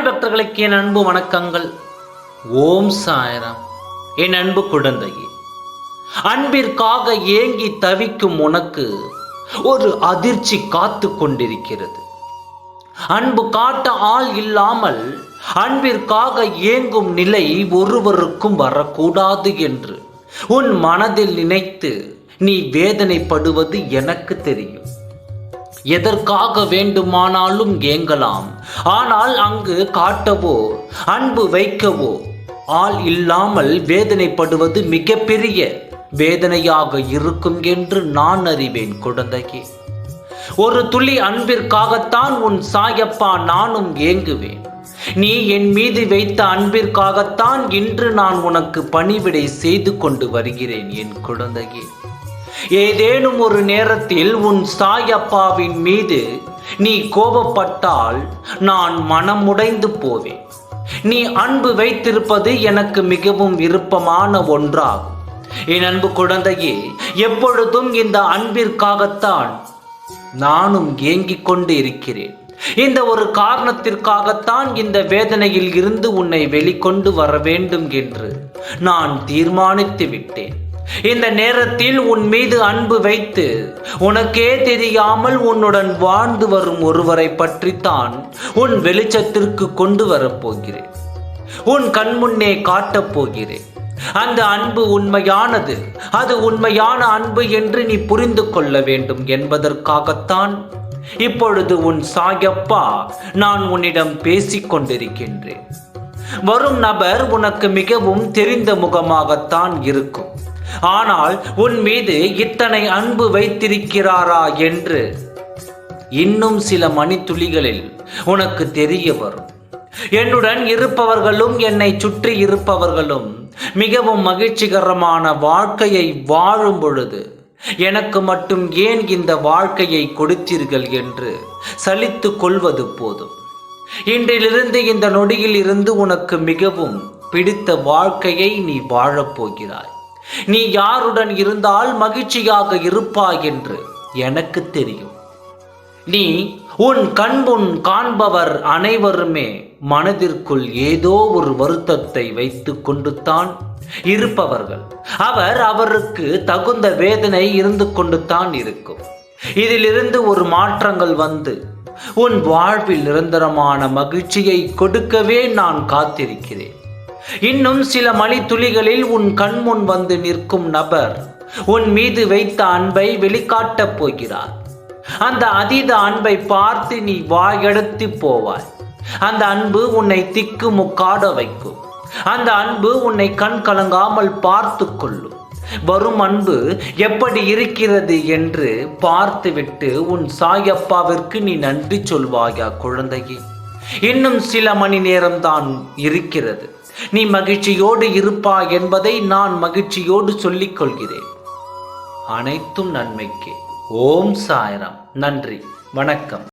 சாய் பக்தர்களுக்கு என் அன்பு வணக்கங்கள். ஓம் சாய்ராம். என் அன்பு குழந்தையே, அன்பிற்காக ஏங்கி தவிக்கும் உனக்கு ஒரு அதிர்ச்சி காத்து கொண்டிருக்கிறது. அன்பு காட்ட ஆள் இல்லாமல் அன்பிற்காக ஏங்கும் நிலை ஒருவருக்கும் வரக்கூடாது என்று உன் மனதில் நினைத்து நீ வேதனைப்படுவது எனக்கு தெரியும். எதற்காக வேண்டுமானாலும் ஏங்கலாம், ஆனால் அங்கு காட்டவோ அன்பு வைக்கவோ ஆள் இல்லாமல் வேதனைப்படுவது மிகப்பெரிய வேதனையாக இருக்கும் என்று நான் அறிவேன் குழந்தையே. ஒரு துளி அன்பிற்காகத்தான் உன் சாயப்பா நானும் ஏங்குவேன். நீ என் மீது வைத்த அன்பிற்காகத்தான் இன்று நான் உனக்கு பணிவிடை செய்து கொண்டு வருகிறேன் என் குழந்தையே. ஏதேனும் ஒரு நேரத்தில் உன் சாயப்பாவின் மீது நீ கோபப்பட்டால் நான் மனமுடைந்து போவேன். நீ அன்பு வைத்திருப்பது எனக்கு மிகவும் விருப்பமான ஒன்றாகும். என் அன்பு குழந்தையே, எப்பொழுதும் இந்த அன்பிற்காகத்தான் நானும் ஏங்கிக் கொண்டு இருக்கிறேன். இந்த ஒரு காரணத்திற்காகத்தான் இந்த வேதனையில் இருந்து உன்னை வெளிக்கொண்டு வர வேண்டும் என்று நான் தீர்மானித்து விட்டேன். இந்த நேரத்தில் உன் மீது அன்பு வைத்து உனக்கே தெரியாமல் உன்னுடன் வாழ்ந்து வரும் ஒருவரை பற்றித்தான் உன் வெளிச்சத்திற்கு கொண்டு வரப்போகிறேன். உன் கண்முன்னே காட்டப் போகிறேன். அந்த அன்பு உண்மையானது, அது உண்மையான அன்பு என்று நீ புரிந்து கொள்ள வேண்டும் என்பதற்காகத்தான் இப்பொழுது உன் சாயப்பா நான் உன்னிடம் பேசிக் கொண்டிருக்கின்றேன். வரும் நபர் உனக்கு மிகவும் தெரிந்த முகமாகத்தான் இருக்கும். ஆனால் உன் மீது இத்தனை அன்பு வைத்திருக்கிறாரா என்று இன்னும் சில மணித்துளிகளில் உனக்கு தெரிய வரும். என்னுடன் இருப்பவர்களும் என்னை சுற்றி இருப்பவர்களும் மிகவும் மகிழ்ச்சிகரமான வாழ்க்கையை வாழும் பொழுது எனக்கு மட்டும் ஏன் இந்த வாழ்க்கையை கொடுத்தீர்கள் என்று சலித்து கொள்வது போதும். இன்றிலிருந்து இந்த நொடியில் இருந்து உனக்கு மிகவும் பிடித்த வாழ்க்கையை நீ வாழப்போகிறாய். நீ யாருடன் இருந்தால் மகிழ்ச்சியாக இருப்பாய் என்று எனக்கு தெரியும். நீ உன் கண்முன் காண்பவர் அனைவருமே மனதிற்குள் ஏதோ ஒரு வருத்தத்தை வைத்து கொண்டுத்தான் இருப்பவர்கள். அவருக்கு தகுந்த வேதனை இருந்து கொண்டுத்தான் இருக்கும். இதிலிருந்து ஒரு மாற்றங்கள் வந்து உன் வாழ்வில் நிரந்தரமான மகிழ்ச்சியை கொடுக்கவே நான் காத்திருக்கிறேன். இன்னும் சில மணித்துளிகளில் உன் கண்முன் வந்து நிற்கும் நபர் உன் மீது வைத்த அன்பை வெளிக்காட்டப் போகிறார். அந்த அதீத அன்பை பார்த்து நீ வாயெடுத்து போவாய். அந்த அன்பு உன்னை திக்கு முக்காட வைக்கும். அந்த அன்பு உன்னை கண் கலங்காமல் பார்த்து கொள்ளும். வரும் அன்பு எப்படி இருக்கிறது என்று பார்த்துவிட்டு உன் சாயப்பாவிற்கு நீ நன்றி சொல்வாயா குழந்தையே. இன்னும் சில மணி நேரம்தான் இருக்கிறது. நீ மகிழ்ச்சியோடு இருப்பாய் என்பதை நான் மகிழ்ச்சியோடு சொல்லிக் கொள்கிறேன். அனைத்தும் நன்மைக்கே. ஓம் சாய்ராம். நன்றி, வணக்கம்.